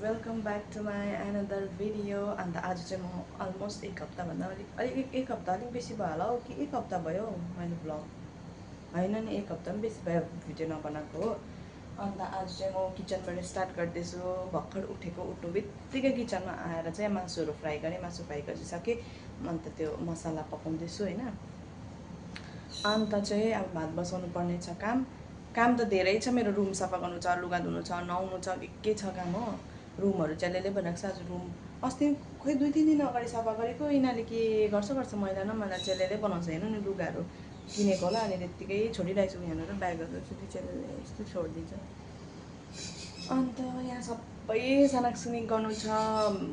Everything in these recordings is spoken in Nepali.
Welcome back to my another video. अन्त आज चाहिँ म अलमोस्ट एक हप्ताभन्दा एक हप्ता अलिक बेसी भयो होला हौ कि एक हप्ता भयो मैले भ्लग होइन नि एक हप्ता पनि बेसी भयो भिडियो नबनाएको हो। अन्त आज चाहिँ म किचनबाट स्टार्ट गर्दैछु। भर्खर उठ्नु बित्तिकै किचनमा आएर चाहिँ मासुहरू फ्राई गरेँ, मासु फ्राई गरिसकेँ। अन्त त्यो मसला पकाउँदैछु होइन। अन्त चाहिँ अब भात बसाउनु पर्ने छ। काम त धेरै छ, मेरो रुम सफा गर्नु छ, लुगा धुनु छ, नुहाउनु छ, के छ काम हो। रुमहरू च्यालेले बनाएको छ। आज रुम अस्ति खोइ 2-3 दिन अगाडि सफा गरेको, यिनीहरूले के गर्छ मैला न मैला च्यालेले बनाउँछ। हेर्नु नि लुगाहरू किनेको होला अनि त्यत्तिकै छोडिरहेको छु। यहाँनिर ब्यागहरू यस्तो च्यालेले यस्तो छोडिदिन्छ। अन्त यहाँ सबै सनाकसुनिक गर्नु छ।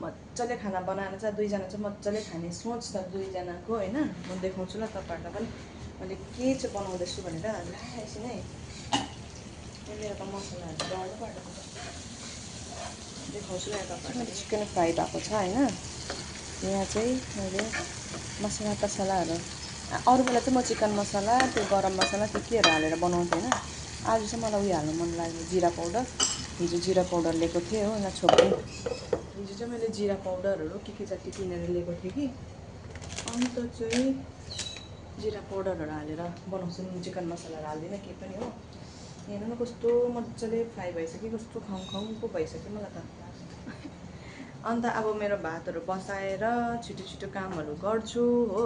मजाले खाना बनाएर चाहिँ 2जना चाहिँ मजाले खाने सोच छ 2जनाको होइन। म देखाउँछु ल तपाईँहरूलाई पनि मैले के चाहिँ बनाउँदैछु भनेर। ला एकछिन है, मेरो त मसलाहरू डढ्नु पर्छ। देखाउँछु ल तपाईँलाई। चिकन फ्राई भएको छ होइन। यहाँ चाहिँ मैले मसलाहरू अरू बेला चाहिँ म चिकन मसला त्यो गरम मसला केहरू हालेर बनाउँथेँ होइन। आज चाहिँ मलाई उयो हाल्नु मन लाग्यो, जिरा पाउडर। हिजो जिरा पाउडर लिएको थिएँ हो, यहाँ छोप्नु। हिजो चाहिँ मैले जिरा पाउडरहरू के जति किनेर लिएको थिएँ कि। अन्त चाहिँ जिरा पाउडरहरू हालेर बनाउँछु, चिकन मसलाहरू हाल्दिनँ केही पनि हो। हेर्नु न कस्तो मजाले फ्राई भइसक्यो, कस्तो खङखङको भइसक्यो मलाई त। अन्त अब मेरो भातहरू बसाएर छिटो कामहरू गर्छु हो।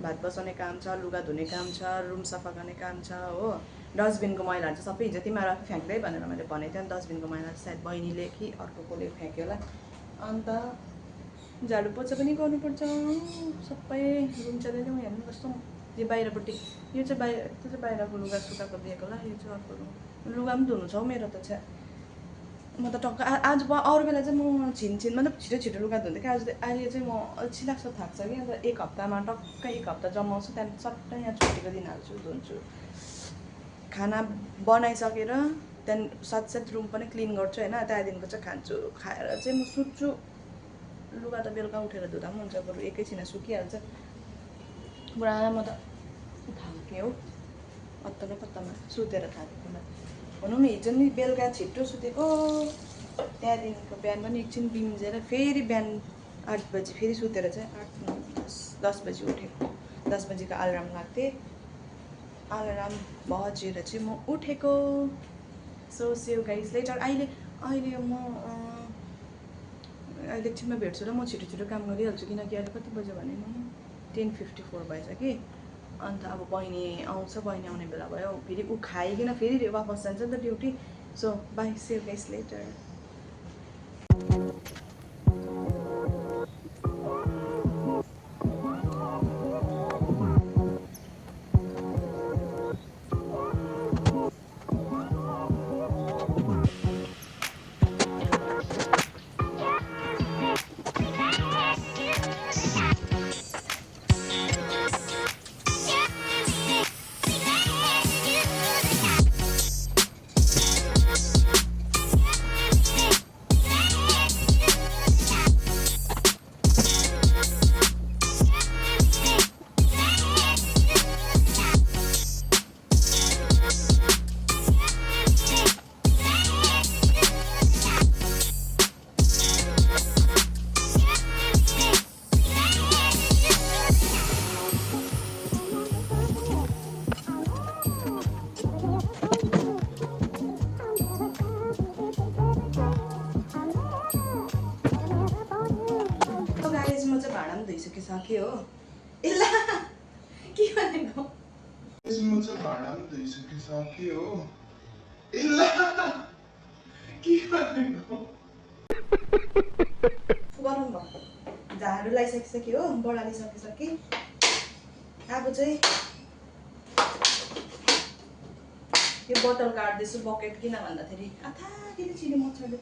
भात बसाउने काम छ, लुगा धुने काम छ, रुम सफा गर्ने काम छ हो। डस्टबिनको मैलाहरू चाहिँ सबै हिजो तिमीहरू आफै फ्याँक्दै भनेर मैले भनेको थिएँ नि। डस्टबिनको मैला चाहिँ सायद बहिनीले कि अर्को कसले फ्याँक्यो होला। अन्त झाडु पोछा पनि गर्नुपर्छ सबै। रुम च्यालेले म हेर्नु कस्तो यो बाहिरपट्टि यो चाहिँ बाहिरको लुगा सुकाएको दिएको होला। यो चाहिँ अर्को लुगा पनि धुनु छ हौ मेरो त। छ म त टक्क आज अरू बेला चाहिँ म छिन मतलब छिटो लुगा धुन्थेँ कि। अहिले चाहिँ म अल्छी लाग्छ, थाक्छ कि। अन्त एक हप्तामा टक्क एक हप्ता जमाउँछु, त्यहाँदेखि सट्टै यहाँ छुट्टीको दिन हाल्छु, धुन्छु। खाना बनाइसकेर त्यहाँदेखि साथ रुम पनि क्लिन गर्छु होइन। त्यहाँदेखिको चाहिँ खान्छु, खाएर चाहिँ म सुत्छु। लुगा त बेलुका उठेर धुँदा पनि हुन्छ, बरु एकैछिन सुकिहाल्छ। पुरा म त थाकेँ हौ, पत्तामा सुतेर थाकेको म। भनौँ न हिजो नि बेलुका छिट्टो सुतेको, त्यहाँदेखिको बिहान पनि एकछिन बिम्झेर फेरि बिहान 8 बजी फेरि सुतेर चाहिँ 8, 9, 10 बजी उठेको। 10 बजीको अलार्म लाग्थेँ, अलार्म बजेर चाहिँ म उठेको। So see you guys later. अहिले म अहिले एकछिनमा भेट्छु र म छिटो काम गरिहाल्छु। किनकि अहिले कति बज्यो भने नि 10:54 भएछ कि। अन्त अब बहिनी आउँछ, बहिनी आउने बेला भयो। फेरि ऊ खाइकन फेरि वापस जान्छ नि त duty. So bye, see you guys later. म चाहिँ भाँडा पनि धोइसकिसकेँ हो। एला के भनेको? म चाहिँ भाँडा पनि धोइसकिसकेँ हो। एला के भनेको? गरम भयो, झाडु लगाइसकिसक्यो हो, बढालिसकिसकेँ। अब चाहिँ यो बोतल काट्दैछु, बकेट। किन भन्दाखेरि अथाखेरि चिनी मच्छरले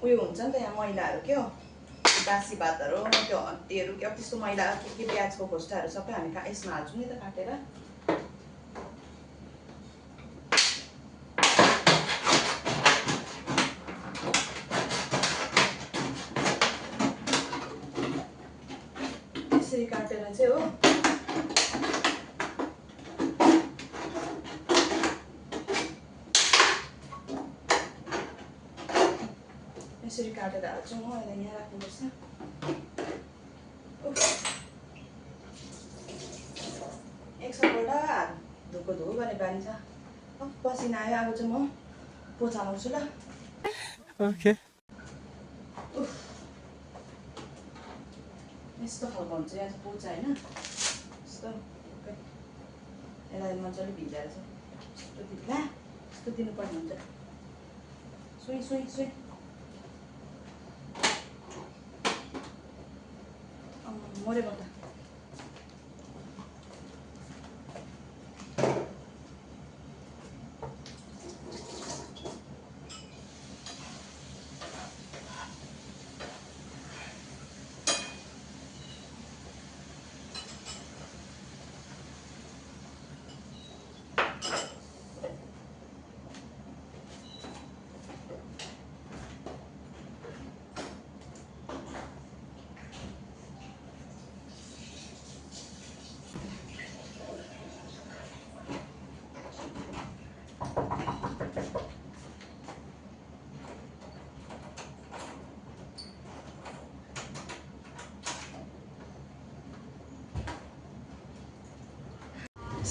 उयो हुन्छ नि त यहाँ मैलाहरू के हो, बासी भातहरू त्यो हड्डीहरू क्या त्यस्तो मैला के प्याजको खोस्टाहरू सबै हामी यसमा हाल्छौँ नि त काटेर। यसरी काटेर चाहिँ हो यसरी काटेर हाल्छु म यसलाई यहाँ राख्नुपर्छ एकपल्ट हात धोको धो गर्ने बानी छ पसिना आयो अब चाहिँ म पोचा लाउँछु ल ओके यस्तो खालको हुन्छ यहाँ चाहिँ पोचा होइन यस्तो यसलाई मजाले भिजाएर चाहिँ यस्तो दिनुपर्ने हुन्छ सुई सुई सुई मरेको त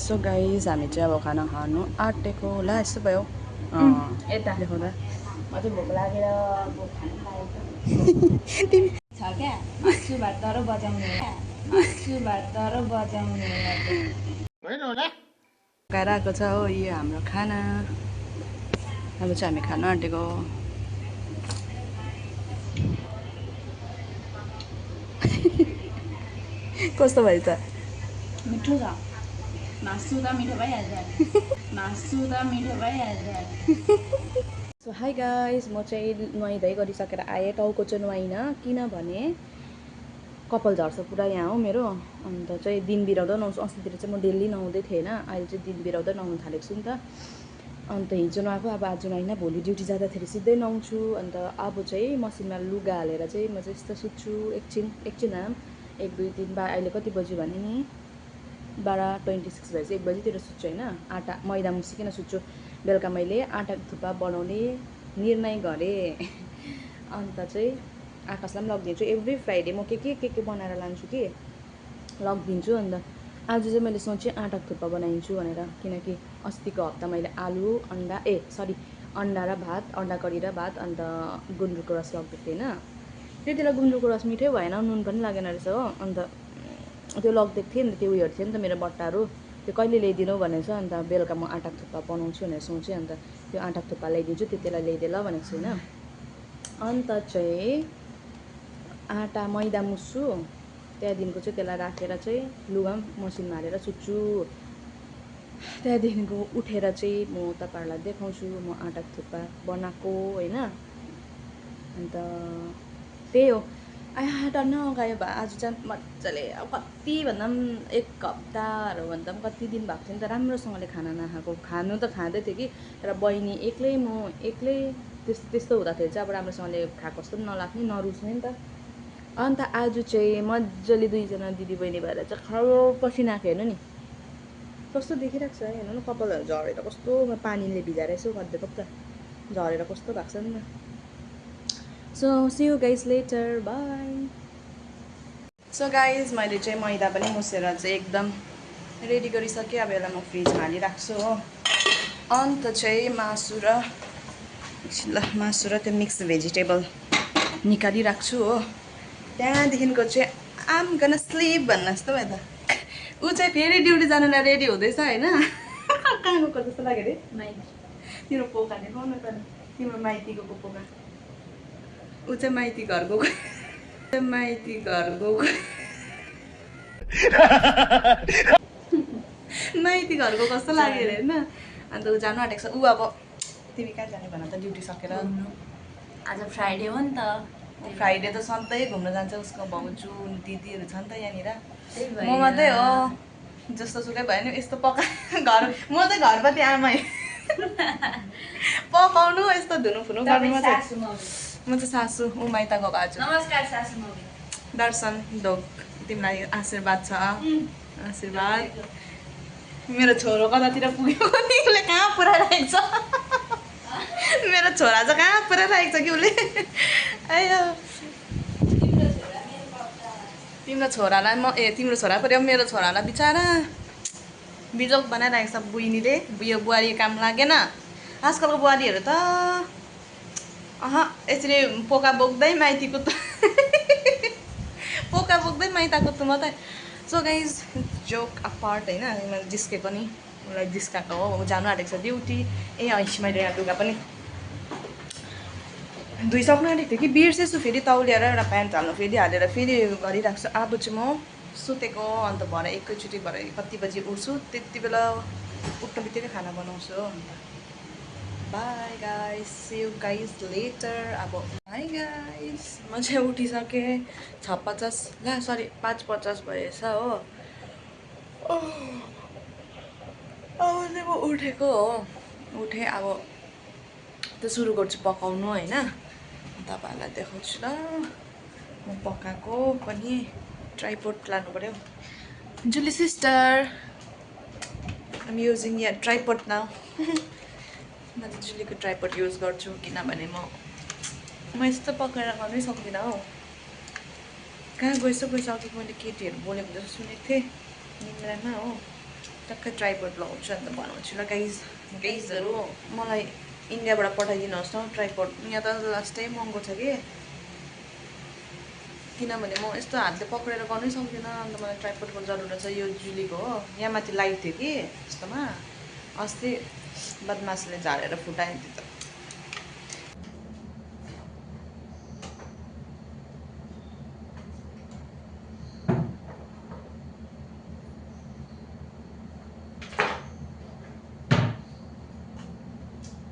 सो गाइज हामी चाहिँ अब खाना खानु आँटेको होला यस्तो भयो यता देखाउँदा म चाहिँ भोक लागेर खानु लागेको छ क्या मासु भात तर बजाउने मासु भात तर बजाउने पकाएर आएको छ हो यो हाम्रो खाना अब चाहिँ हामी खानु आँटेको कस्तो भयो त मिठो छ मासु त मिठो भइहाल्छ मासु त मिठो भइहाल्छ सो हाई गाइस म चाहिँ नुहाइधुवाइ गरिसकेर आएँ टाउको चाहिँ नुहाइनँ किनभने कपाल झर्छ पुरा यहाँ हो मेरो अन्त चाहिँ दिन बिराउँदा नुहाउँछु अस्तितिर चाहिँ म डेली नुहाउँदै थिएँ होइन अहिले चाहिँ दिन बिराउँदै नुहाउनु थालेको छु नि त अन्त हिजो नुहाएको अब आज नुहाइनँ भोलि ड्युटी जाँदाखेरि सिधै नुहाउँछु अन्त अब चाहिँ मसिनमा लुगा हालेर चाहिँ म चाहिँ यस्तो सुत्छु एकछिन आम 1 2 3 अहिले कति बज्यो भने नि 12:26 भएपछि 1 बजीतिर सुत्छु होइन आँटा मैदा मुसिकन सुत्छु बेलुका मैले आँटा थुक्पा बनाउने निर्णय गरेँ अन्त चाहिँ आकाशलाई पनि लगिदिन्छु एभ्री फ्राइडे म के बनाएर लान्छु कि लगिदिन्छु अन्त आज चाहिँ मैले सोचेँ आँटा थुक्पा बनाइदिन्छु भनेर किनकि अस्तिको हप्ता मैले आलु अन्डा अन्डा र भात अन्डा करी र भात अन्त गुन्द्रुकको रस लगिदिएको थिएँ होइन त्यति बेला गुन्द्रुकको रस मिठै भएन नुन पनि लागेन रहेछ हो अन्त त्यो लगिदिएको थिएँ नि त त्यो उयोहरू थियो नि त मेरो बट्टाहरू त्यो कहिले ल्याइदिनु भनेको छ अन्त बेलुका म आँटा थुक्पा बनाउँछु भनेर सोचेँ अन्त त्यो आँटा थुक्पा ल्याइदिन्छु त्यतिलाई ल्याइदिए ल भनेको छु होइन अन्त चाहिँ आँटा मैदा मुस्छु त्यहाँदेखिको चाहिँ त्यसलाई राखेर चाहिँ लुगा मसिनमा हालेर सुत्छु त्यहाँदेखिको उठेर चाहिँ म तपाईँहरूलाई देखाउँछु म आँटा थुक्पा बनाएको होइन अन्त त्यही हो आँटा नगायो भए आज चाहिँ मजाले अब कति भन्दा पनि 1 हप्ताहरू भन्दा पनि कति दिन भएको थियो नि त राम्रोसँगले खाना नखाएको खानु त खाँदै थियो कि तर बहिनी एक्लै म एक्लै त्यस्तो हुँदाखेरि चाहिँ अब राम्रोसँगले खाएको जस्तो पनि नलाग्ने नरुच्ने नि त अन्त आज चाहिँ मजाले 2 जना दिदीबहिनी भएर चाहिँ खरो पसिना आएको हेर्नु नि कस्तो देखिरहेको छ हेर्नु न कपालहरू झरेर कस्तो पानीले भिजाएर यसो गरिदिएको त झरेर कस्तो भएको छ नि त so see you guys later bye so guys मैले चाहिँ मैदा पनि मुसेर चाहिँ एकदम रेडी गरिसकेँ अब यसलाई म फ्रिजमा हालिराख्छु हो अन्त चाहिँ मासु र त्यो मिक्स भेजिटेबल निकालिराख्छु हो त्यहाँदेखिको चाहिँ आम गन स्लिप भन्न जस्तो भयो त ऊ चाहिँ फेरि ड्युटी जानुलाई रेडी हुँदैछ होइन कहाँ गएको जस्तो लाग्यो अरे तिम्रो पोकाले पाउनु त तिम्रो माइती गएको पोका ऊ चाहिँ माइती घर गएको माइती घरको कस्तो लाग्यो अरे होइन अन्त ऊ जानु आँटेको छ ऊ अब तिमी कहाँ जाने भन त ड्युटी सकेर आज फ्राइडे हो नि त फ्राइडे त सधैँ घुम्न जान्छ उसको भाउजू दिदीहरू छ नि त यहाँनिर म मात्रै हो जस्तो सुकै भयो नि यस्तो पका घर म चाहिँ घरपति आमै पकाउनु यस्तो धुनुफुनु गर्नु म चाहिँ सासू ऊ माइत गएको आज नमस्कार सासू मम्मी दर्शन ढोक तिमीलाई आशीर्वाद छ आशीर्वाद मेरो छोरो कतातिर पुग्यो उसले कहाँ पुऱ्याइरहेको छ मेरो छोरा चाहिँ कहाँ पुऱ्याइरहेको छ कि उसले आयो तिम्रो छोरालाई तिम्रो छोरा पऱ्यो मेरो छोरालाई बिचारा बिजोक बनाइरहेको छ बुइनीले यो बुहारी काम लागेन आजकलको बुहारीहरू त यसरी पोका बोक्दै माइतीको त पोका बोक्दै माइताको त मात्रै सो गाइज जोक अपार्ट होइन मैले जिस्केको नि उसलाई जिस्काएको हो जानु आँटेको छ ड्युटी ऐसी मैले यहाँ लुगा पनि धोइसक्नु आँटेको थियो कि बिर्सेछु फेरि तौलिएर एउटा प्यान्ट हाल्नु फेरि हालेर फेरि गरिरहेको छु अब चाहिँ म सुतेको अन्त भरे एकैचोटि भरे कति बजी उठ्छु त्यति बेला उठ्नु बित्तिकै खाना बनाउँछु अन्त bye guys see you guys later अब हाई गाइस म चाहिँ उठिसकेँ 6:50 ला सरी 5:50 भएछ हो अब चाहिँ म उठेको हो उठेँ अब त सुरु गर्छु पकाउनु होइन तपाईँहरूलाई देखाउँछु ल म पकाएको पनि ट्राइपोड लानु पऱ्यो जुली सिस्टर आइम युजिङ या ट्राइपोड नाउ म त जुलीको ट्राइपोड युज गर्छु किनभने म यस्तो पकाएर गर्नै सक्दिनँ हौ कहाँ गइसकेको मैले केटीहरू बोलेको जस्तो सुनेको थिएँ निन्द्रामा हो टक्कै ट्राइपोड लगाउँछु अन्त बनाउँछु ल गाइजहरू मलाई इन्डियाबाट पठाइदिनुहोस् न ट्राइपोड यहाँ त लास्टै महँगो छ कि किनभने म यस्तो हातले पक्रेर गर्नै सक्दिनँ अन्त मलाई ट्राइपोडको जरुरत छ यो जुलीको हो यहाँ माथि लाइट थियो कि यस्तोमा अस्ति बदमासले झारेर फुटायो त्यो त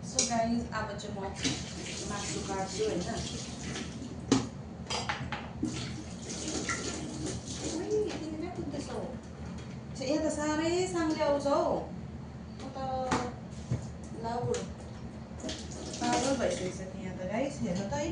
सो गाइज अब चाहिँ म मासु काट्छु होइन यहाँ त साह्रै साङ्ले आउँछ हौ म त लाउड पागल भइसकेको छ यहाँ त गाइस हेर्नु त है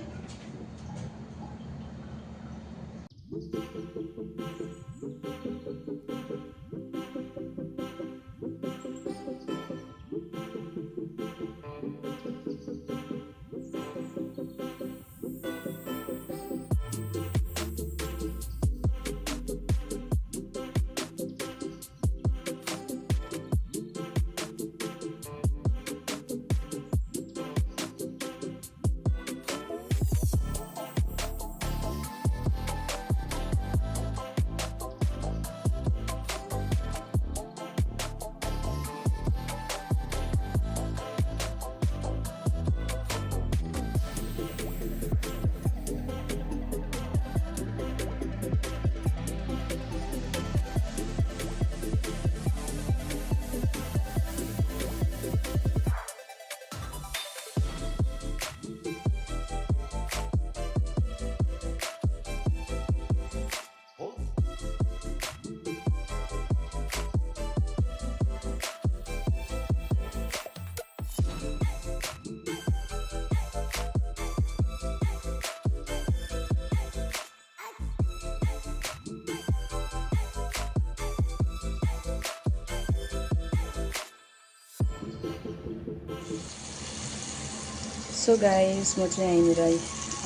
सो गाइस म चाहिँ यहाँनिर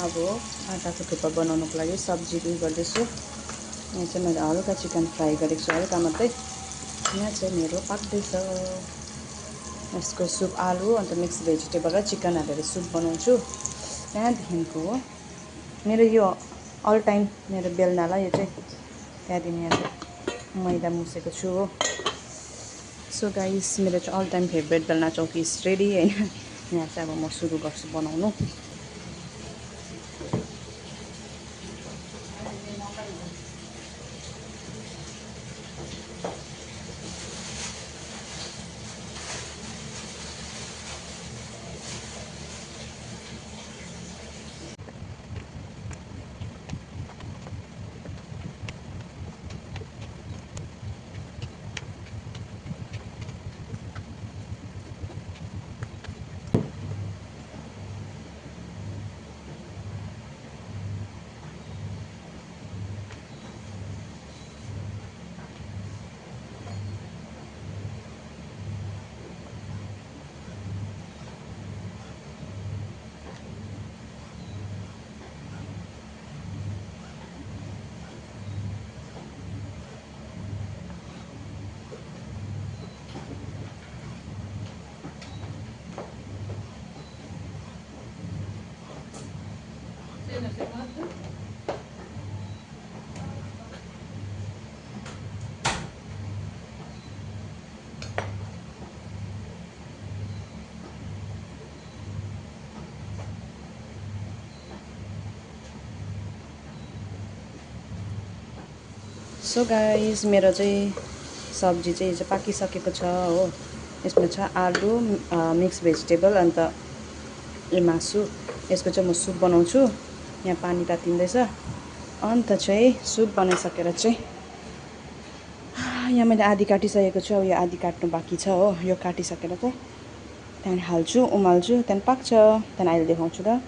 अब आँटाको थुक्पा बनाउनुको लागि सब्जी गर्दैछु यहाँ चाहिँ मैले हल्का चिकन फ्राई गरेको छु हल्का मात्रै यहाँ चाहिँ मेरो पाक्दैछ यसको सुप आलु अन्त मिक्स भेजिटेबल र चिकन हालेर सुप बनाउँछु त्यहाँदेखिको मेरो यो अल टाइम मेरो बेलनालाई यो चाहिँ त्यहाँदेखि यहाँ चाहिँ मैदा मुसेको छु हो सो गाइस मेरो चाहिँ अल टाइम फेभरेट बेलना चौकी इज रेडी होइन यहाँ चाहिँ अब म सुरु गर्छु बनाउनु सो गाइस मेरो चाहिँ सब्जी चाहिँ हिजो पाकिसकेको छ हो। यसमा छ आलु, मिक्स भेजिटेबल अन्त मासु। यसको चाहिँ म सुप बनाउँछु। यहाँ पानी तातिँदैछ। अन्त चाहिँ सुप बनाइसकेर चाहिँ यहाँ मैले आधी काटिसकेको छु। अब यो आधी काट्नु बाँकी छ हो। यो काटिसकेर चाहिँ त्यहाँदेखि हाल्छु, उमाल्छु, त्यहाँदेखि पाक्छ, त्यहाँदेखि अहिले देखाउँछु ल।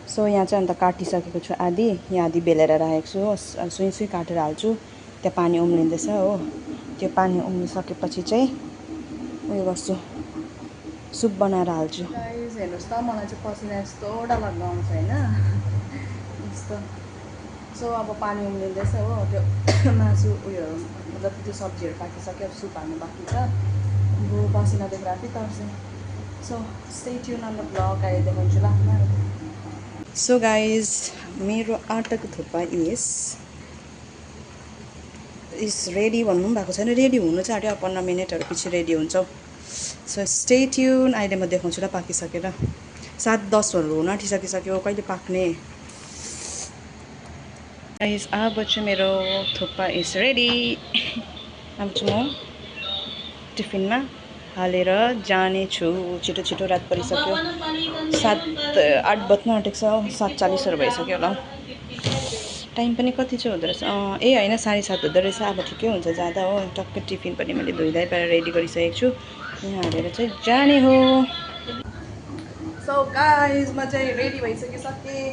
सो यहाँ चाहिँ अन्त काटिसकेको छु आधी, यहाँ आधी बेलेर राखेको छु हो। सुई सुई काटेर हाल्छु। त्यहाँ पानी उम्लिँदैछ हो। त्यो पानी उम्लिसकेपछि चाहिँ उयो गर्छु, सुप बनाएर हाल्छु। गाइस हेर्नुहोस् त, मलाई चाहिँ पसिना यस्तो डरलाग्दो आउँछ होइन यस्तो। सो अब पानी उम्लिँदैछ हो। त्यो मासु उयो जति त्यो सब्जीहरू पाकिसक्यो, अब सुप हाल्नु बाँकी छ। अब पसिना देखेर राति तर्छ। So stay tune on the blog, अहिले देखाउँछु ल। सो गाइज मेरो आटाको थुक्पा इज रेडी भन्नु पनि भएको छैन, रेडी हुनु चाहिँ आँट्यो। अब 15 मिनटहरू पछि रेडी हुन्छ। सो स्टे ट्युन, अहिले म देखाउँछु ल पाकिसकेर। 7-10हरू हुन आँटिसकिसक्यो, कहिले पाक्ने। गाइज अब चाहिँ मेरो थुक्पा इज रेडी। अब चाहिँ म टिफिनमा हालेर जानेछु। छिटो छिटो रात परिसक्यो, 7-8 बज्न आँटेको छ, 7:40हरू भइसक्यो होला। टाइम पनि कति चाहिँ हुँदो रहेछ, ए होइन 7:30 हुँदो रहेछ। अब ठिकै हुन्छ जाँदा हो। टक्कै टिफिन पनि मैले धोइधाइ पारेर रेडी गरिसकेको छु। यहाँ हालेर चाहिँ जाने हो। सो गाइज म चाहिँ रेडी भइसकिसकेँ।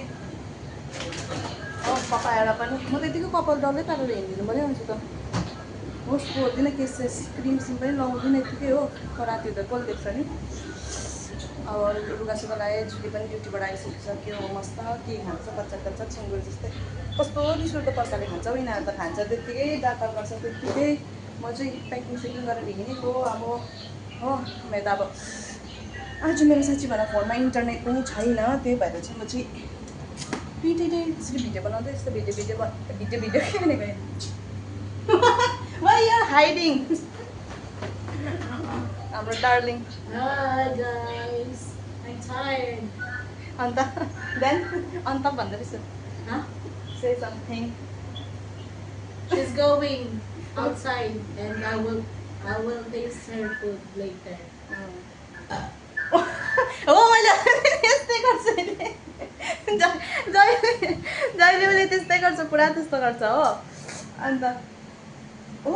पकाएर पनि म त यतिकै कपाल डल्लै पारेर हिँडिदिनु पऱ्यो हुन्छ त। होस् पोल्दिनँ, केसेस क्रिम सिम पनि लगाउँदिनँ यतिकै हो। राति हुँदा कसले देख्छ नि। अब लुगासुगा लगाएँ, जुली पनि ड्युटीबाट आइसकिसक्यो। मस्त के खान्छ कच्चा सुँगुर जस्तै। कस्तो रिसुर्दो प्रकारले खान्छ यिनीहरू त, खान्छ त्यत्तिकै दाता गर्छ त्यत्तिकै। म चाहिँ प्याकिङ सेकिङ गरेर हिँडेको अब हो। मेरो त अब आज मेरो साँच्ची भन्दा फोनमा इन्टरनेट पनि छैन, त्यही भएर चाहिँ म चाहिँ पिटेर त्यसरी भिडियो बनाउँदै यस्तो भिडियो के भनेको वाइ आर हाइडिङ हाम्रो darling. Hi guys, I'm tired. अन्त देन अन्त भन्दो रहेछ। Huh? Say something. She's going outside and I will taste her food later. हो मैले त्यस्तै गर्छु अहिले। जहिले मैले त्यस्तै गर्छु, पुरा त्यस्तो गर्छ हो। अन्त ओ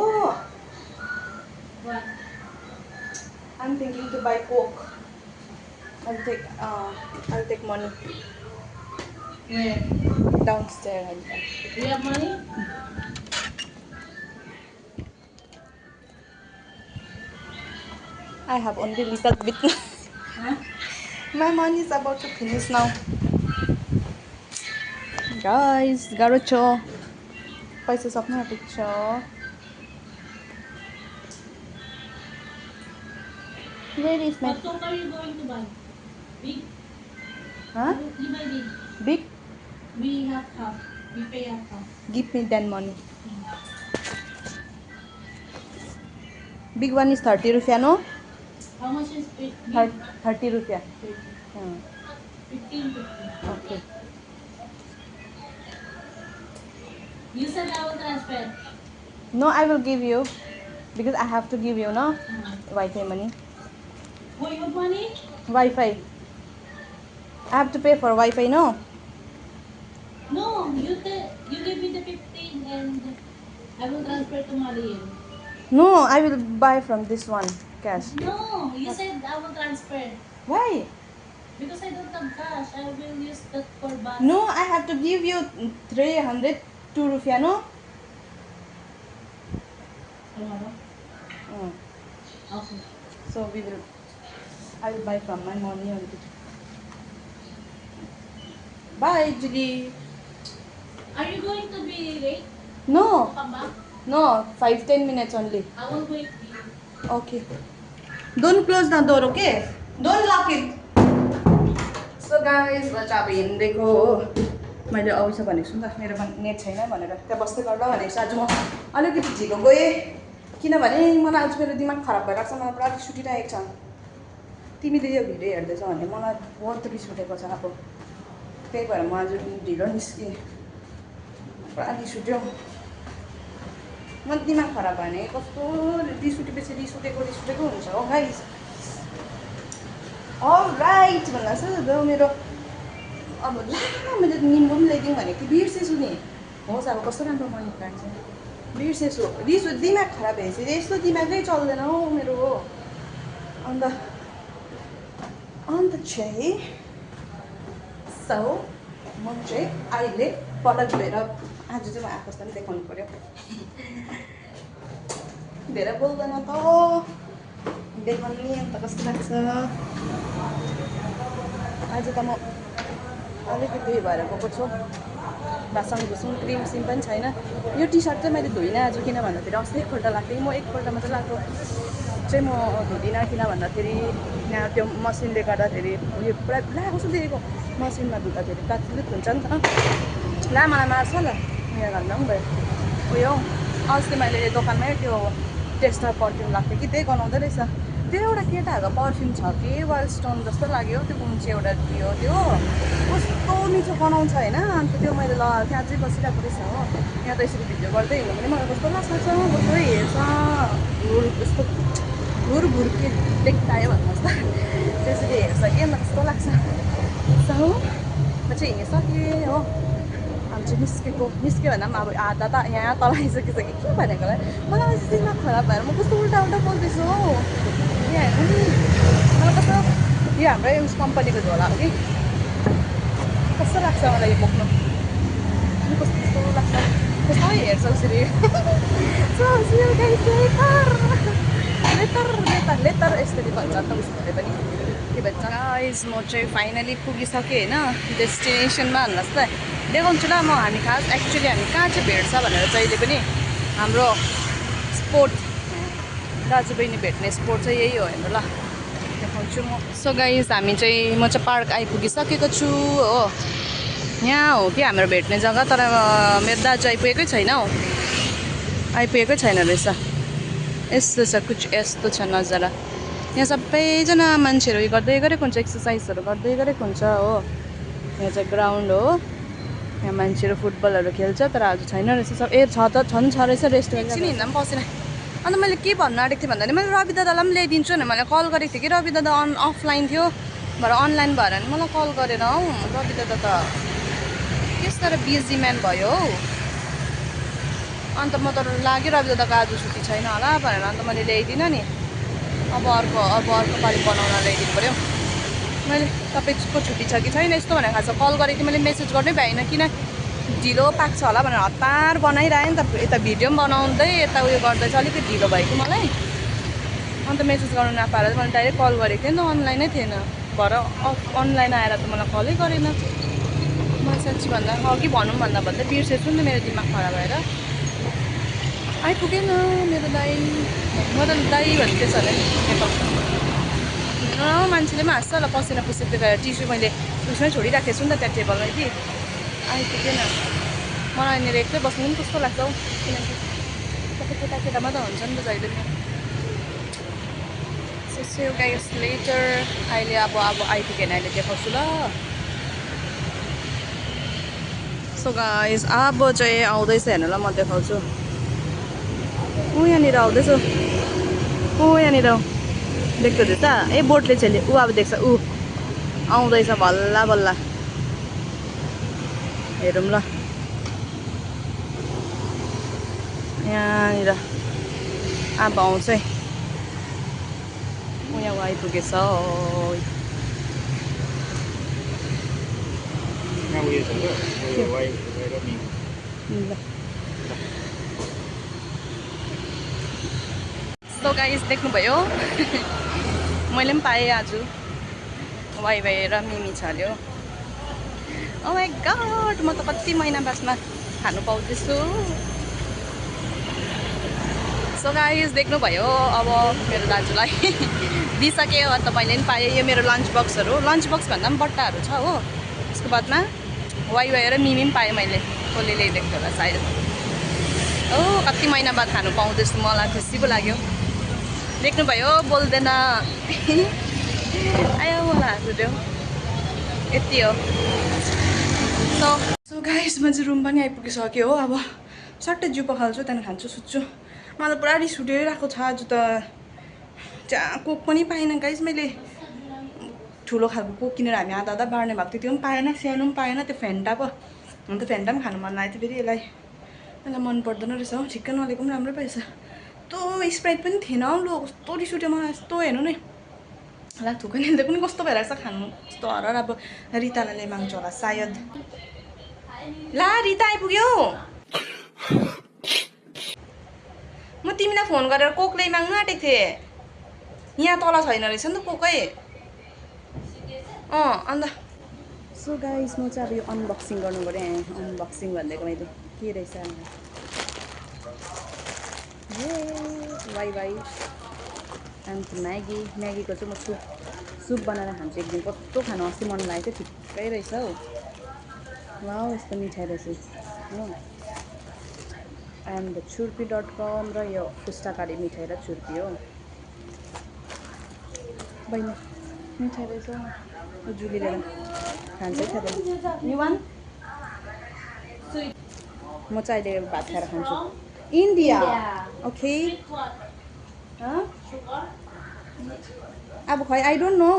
What? I'm thinking to buy Coke. I'll take money Where? downstairs. Do you have money? I have only little bit. Huh? My money is about to finish now. Guys, गाह्रो छ, पैसा सक्नु आँटेको छ। Where is my? What Coke are you going to buy? Big? Huh? You buy big. Big? We have half. We pay half. Give me that money. Big one is 30 rupiah, no? How much is big? 30 rupiah. 15. Okay. You said I will transfer. No, I will give you because I have to give you, no? Wi-Fi money. Oh, you want money? Wi-Fi. I have to pay for Wi-Fi, no? No, you give me the 15 and I will transfer to Mariel. No, I will buy from this one cash. No, you said I will transfer. Why? Because I don't have cash. I will use that for bus. No, I have to give you 302 rupiah, no? Tomorrow? Okay. So I will buy from my money only. Bye, Julie. Are you going to be late? No, Come back? no, 5-10 minutes only. I will wait for you. Okay. Don't close the door, okay? Don't lock it. So guys, म चाहिँ अब हिँडेको हो। मैले अवश्य भनेको छु नि त, मेरो नेट छैन भनेर त्यहाँ बस्दै गर्दा भनेको छु। आज म अलिकति ढिलो गएँ किनभने मलाई आज मेरो दिमाग खराब भइरहेको छ, मलाई पुरा रिस उठिरहेको छ। तिमीले यो भिडियो हेर्दैछौ भने मलाई बहुत रिस उठेको छ अब, त्यही भएर म आज ढिलो निस्केँ, पुरा रिस उठ्यो। म दिमाग खराब भयो भने कस्तो रिस उठेपछि रिस उठेको हुन्छ हो गाइस। अलराइट भन्दा चाहिँ मेरो अब ला मैले निम्बु पनि ल्याइदिउँ भनेको थिएँ, बिर्सेछु नि। होस् अब कस्तो राम्रो मनी प्लान्ट छ, बिर्सेछु। रिस दिमाग खराब भएपछि यस्तो दिमागै चल्दैन हौ मेरो हो। अन्त चाहिँ सो म चाहिँ अहिले पटक गएर आज चाहिँ म आफूलाई पनि देखाउनु पऱ्यो। धेरै बोल्दैन त देखाउनु नि, अन्त कस्तो लाग्छ। आज त म अलिकति भएर गएको छु, बासन घुसुङ क्रिम सिम पनि छैन। यो टी सर्ट चाहिँ मैले धोइनँ आज, किन भन्दाखेरि अस्ति एकपल्ट लाग्थेँ। म एकपल्ट मात्रै लगाएको चाहिँ म धुँदिनँ, किन भन्दाखेरि यहाँ त्यो मसिनले गर्दाखेरि उयो पुरा ला कस्तो देखेको, मसिनमा धुँदाखेरि काटलिट हुन्छ नि त। ला मलाई मार्छ ल उयो गर्दा पनि भयो। उयो अस्ति मैले दोकानमै त्यो टेस्टर पर्फ्युम लाग्थ्यो कि त्यही गनाउँदै रहेछ। त्यो एउटा केटाहरूको पर्फ्युम छ कि वाइल्ड स्टोन जस्तो लाग्यो, त्यो कुन चाहिँ एउटा थियो त्यो कस्तो मिठो गनाउँछ होइन। अन्त त्यो मैले लगाएको थिएँ, अझै बसिरहेको रहेछ हो। यहाँ त यसरी भिडियो गर्दै हिँड्नु पनि मलाई कस्तो लाग्छ, कस्तो हेर्छ कस्तो भुर के देख्तायो भन्नुहोस् त, त्यसरी हेर्छ कि अन्त कस्तो लाग्छ। हो म चाहिँ हिँडिसकेँ हो। हामी चाहिँ निस्क्यो भन्दा पनि अब आधा त यहाँ तल आइसकिसक्यो। के भनेको होला मलाई चाहिँ दिमाग खराब भएर म कस्तो उल्टा बोल्दैछु हौ। यहाँ हेर्नु नि मलाई कस्तो, यो हाम्रै उस कम्पनीको झोला हो कि कस्तो लाग्छ मलाई यो बोक्नु, कस्तो लाग्छ, कस्तो हेर्छ उसरी। लेतर यसरी भन्छ त उसले पनि के भन्छ। गाइस म चाहिँ फाइनली पुगिसकेँ होइन डेस्टिनेसनमा भन्नुहोस् त। देखाउँछु ल म हामी खास एक्चुअली हामी कहाँ चाहिँ भेट्छ भनेर जहिले पनि हाम्रो स्पोर्ट दाजुबहिनी भेट्ने स्पोर्ट चाहिँ यही हो हेर्नु ल, देखाउँछु म। सो गाइस हामी चाहिँ म चाहिँ पार्क आइपुगिसकेको छु हो। यहाँ हो कि हाम्रो भेट्ने जग्गा, तर मेरो दाजु आइपुगेकै छैन हौ, आइपुगेकै छैन रहेछ। यस्तो छ कुछ यस्तो छ नजारा। यहाँ सबैजना मान्छेहरू उयो गर्दै गरेको हुन्छ, एक्सर्साइजहरू गर्दै गरेको हुन्छ हो। यहाँ चाहिँ ग्राउन्ड हो, यहाँ मान्छेहरू फुटबलहरू खेल्छ, तर आज छैन रहेछ। सब छ त छ रहेछ, रेस्ट एकछिन हिँड्दा पनि पसेन। अन्त मैले के भन्नु आँटेको थिएँ भन्दाखेरि मैले रवि दादालाई पनि ल्याइदिन्छु भनेर मैले कल गरेको थिएँ कि रवि दादा अफलाइन थियो भएर अनलाइन भएर नि मलाई कल गरेन हौ। रवि दादा त त्यस तर बिजी म्यान भयो हौ। अन्त म त लाग्यो रवि दादाको आज छुट्टी छैन होला भनेर, अन्त मैले ल्याइदिनँ नि। अब अर्को पालि बनाउन ल्याइदिनु पऱ्यो। मैले तपाईँको छुट्टी छ कि छैन यस्तो भनेर खास कल गरेको थिएँ, मैले मेसेज गर्नै भ्याइनँ किन ढिलो पाक्छ होला भनेर हतार बनाइरहेँ नि त। यता भिडियो पनि बनाउँदै यता उयो गर्दै चाहिँ अलिकति ढिलो भयो कि मलाई, अन्त मेसेज गर्नु नपाएर मैले डाइरेक्ट कल गरेको थिएँ नि त, अनलाइनै थिएन भएर अनलाइन आएर त मलाई कलै गरेन। मलाई साँच्ची भन्दा अघि भनौँ भन्दा बिर्सेछु नि त, मेरो दिमाग खराब भएर आइपुगेन मेरो दाइ। म त दाइ भन्दैछ होला नि, मान्छेले पनि हाँस्छ होला पसिना पुसेको गएर टिस्यु मैले उसमै छोडिराखेको छु नि त त्यहाँ टेबलमा कि। आइपुगेन मलाई यहाँनिर एक्लै बस्नु पनि कस्तो लाग्छ हौ, किनकि सबै केटा मात्रै हुन्छ नि त जहिले पनि। सो गाइस लेटर अहिले अब आइपुगेन, अहिले देखाउँछु ल। सो गाइस अब चाहिँ आउँदैछ हेर्नु ल, म देखाउँछु। यहाँनिर आउँदैछु, यहाँनिर देख्दो रहेछ ए बोटले चाहिँ अब देख्छ आउँदैछ बल्ल बल्ल। हेरौँ ल यहाँनिर अब आउँछ है, यहाँ आइपुगेछ। सो गाइस देख्नुभयो मैले पनि पाएँ आज वाइ र मिमी छल्यो। ओ माई गॉड म त कति महिना बादमा खानु पाउँदैछु। सो गाइस देख्नुभयो अब मेरो दाजुलाई दिइसक्यो, अन्त मैले पनि पाएँ। यो मेरो लन्च बक्सहरू, लन्च बक्स भन्दा पनि बट्टाहरू छ हो। त्यसको बादमा वाइ र मिमी पनि पाएँ मैले, कसले ल्याइदिएको होला सायद। ओ कति महिना बाद खानु पाउँदैछु, मलाई खुसी पो लाग्यो। देख्नुभयो बोल्दैन आयो मलाई हाँस उठ्यो, यति हो। सो गाइस म चाहिँ रुम पनि आइपुगिसक्यो हो। अब सट्टै जिउ पखाल्छु त्यहाँदेखि खान्छु सुत्छु मलाई पुरा रिस उठिरहेको छ आज त जहाँ कोक पनि पाइनँ गाइस मैले ठुलो खालको कोक किनेर हामी आधा आधा बाँड्ने भएको थियो त्यो पनि पाएन सानो पनि पाएन त्यो फेन्टा पो अन्त फेन्टा पनि खानु मन लागेको थियो फेरि यसलाई मन पर्दैन रहेछ हौ ठिक्कै नलिएको पनि राम्रै पाइछ यस्तो स्प्राइट पनि थिएन हौ लु कस्तो रिस उठ्यो मलाई यस्तो हेर्नु नि ला थुक्कै निल्दै पनि कस्तो भइरहेको छ खानु कस्तो हरार अब रितालाई माग्छु होला सायद ला रिता आइपुग्यो म तिमीलाई फोन गरेर कोक ल्याइमाग्नु आँटेको थिएँ यहाँ तल छैन रहेछ नि त कोकै अन्त सो गाइस म चाहिँ अब यो अनबक्सिङ गर्नु पऱ्यो अनबक्सिङ भनेको मैले के रहेछ वाइ वाइ अन्त म्यागीको चाहिँ म सुप बनाएर खान्छु एक दिन कस्तो खानु अस्ति मन लागेको थियो ठिक्कै रहेछ हौ वा यस्तो मिठाई रहेछ हो एन्ड छुर्पी.com र यो पुस्ताकारी मिठाई र छुर्पी हो बहिनी मिठाई रहेछ जुलीले खान्छ यु वान म चाहिँ अहिले भात खाएर खान्छु इन्डिया ओके अब खै आई डोन्ट नो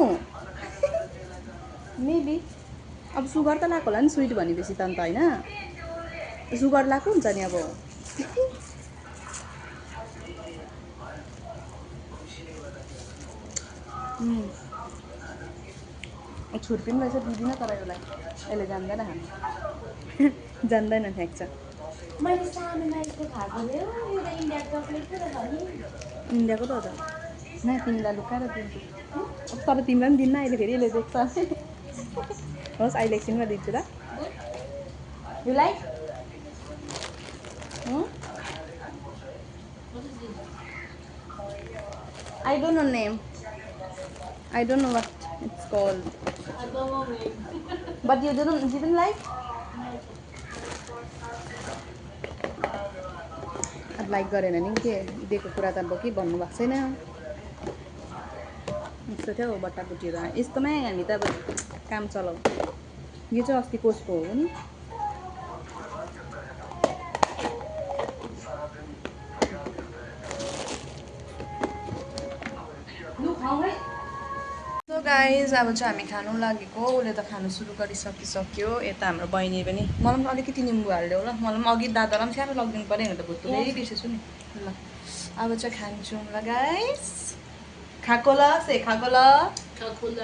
मेबी अब सुगर त लगाएको होला नि स्विट भनेपछि त अन्त होइन सुगर लगाएको हुन्छ नि अब छुर्पी पनि रहेछ दिदिनँ तर यसलाई यसले जान्दैन खानु जान्दैन फ्याँक्छ इन्डियाको त हो त न तिमीलाई लुकाएर दिन्छु तर तिमीलाई पनि दिन्न अहिले फेरि यसले देख्छ होस् अहिले एकछिनमा दिन्छु ल you like I don't know name. I don't know what it's called. But you didn't like? अब लाइक गरेन नि के दिएको कुरा त अब के भन्नुभएको छैन यस्तो थियो बट्टाबुटीहरू यस्तोमै हामी त अब काम चलाउँ यो चाहिँ अस्ति कोसको हो नि सो गाइज अब चाहिँ हामी खानु लागेको उसले त खानु सुरु गरिसकिसक्यो यता हाम्रो बहिनी पनि मलाई पनि अलिकति निम्बु हाल्यो ल मलाई पनि अघि दादालाई पनि साह्रो लगिदिनु पऱ्यो भने त भुत्तुलै बिर्सेछु नि ल अब चाहिँ खान्छौँ ल गाइस खाएको ल खाएको ल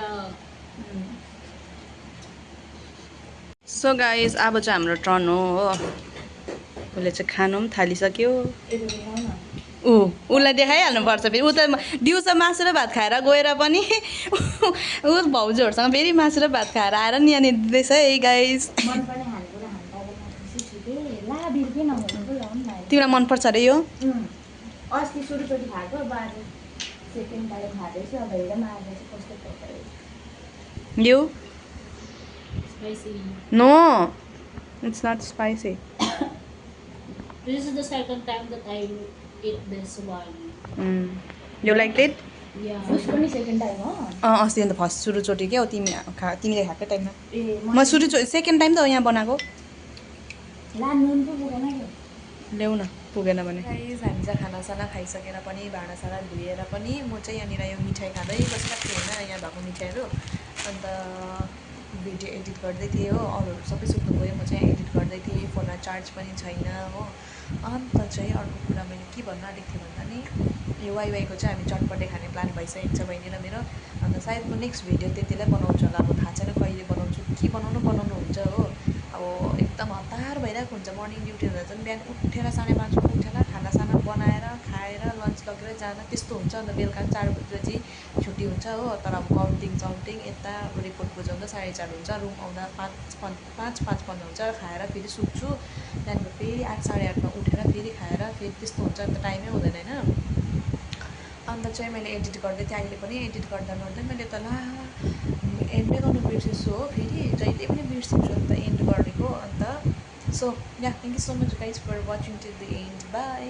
सो गाइस अब चाहिँ हाम्रो टर्न हो उसले चाहिँ खानु पनि थालिसक्यो उसलाई देखाइहाल्नुपर्छ फेरि ऊ त दिउँसो मासु र भात खाएर गएर पनि ऊ भाउजूहरूसँग फेरि मासु र भात खाएर आएर नि यहाँनिर दिँदैछ है गाइस तिमीलाई मनपर्छ अरे यो अस्ति सुरुचोटि खाएको अब आज सेकेन्ड टाइम खाँदैछु अब हेर मार्दै चाहिँ कस्तो खाइरहेको यो spicy. No it's not spicy This is the second time that I eat this one. You like it Yeah. First पनि second time हो? अस्ति अन्त फर्स्ट सुरुचोटि क्या हो तिमीले खाएकै टाइममा म सेकेन्ड टाइम त हो यहाँ बनाएको ला नुन पो पुगेन के ल्याउ न पुगेन भने गाइस हामी चाहिँ खानासाना खाइसकेर पनि भाँडासाँडा धोएर पनि म चाहिँ यहाँनिर यो मिठाई खाँदै बसिरहेको थिएँ होइन यहाँ भएको मिठाईहरू अन्त भिडियो एडिट गर्दै थिएँ हो अरूहरू सबै सुत्नु गयो म चाहिँ एडिट गर्दै थिएँ फोनमा चार्ज पनि छैन हो अन्त चाहिँ अर्को कुरा मैले के भन्न आँटेको थिएँ भन्दा नि यो वाइवाईको चाहिँ हामी चटपटे खाने प्लान भइसकेको छ बहिनी र मेरो अन्त सायद म नेक्स्ट भिडियो त्यतिलाई बनाउँछु होला अब थाहा छैन कहिले बनाउँछु के बनाउनु हुन्छ हो अब एकदम हतार भइरहेको हुन्छ मर्निङ ड्युटी हुँदा चाहिँ बिहान उठेर 5:30 उठेर खानासाना बनाएर खाएर लन्च लगेर जान त्यस्तो हुन्छ अन्त बेलुका 4 बजी छुट्टी हुन्छ हो तर अब काउन्टिङ यता अब रिपोर्ट बुझाउँदा 4:30 हुन्छ रुम आउँदा 5:55 हुन्छ खाएर फेरि सुत्छु त्यहाँदेखि फेरि 8 साढे 8मा उठेर फेरि खाएर फेरि त्यस्तो हुन्छ अन्त टाइमै हुँदैन होइन अन्त चाहिँ मैले एडिट गर्दै थिएँ अहिले पनि एडिट गर्दा मैले त ला एन्डै गर्नु बिर्सेछु हो फेरि जहिले पनि बिर्सिन्छु अन्त एन्ड गरेको अन्त so yeah thank you so much guys for watching till the end bye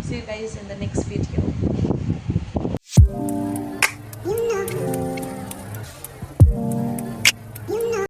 see you guys in the next video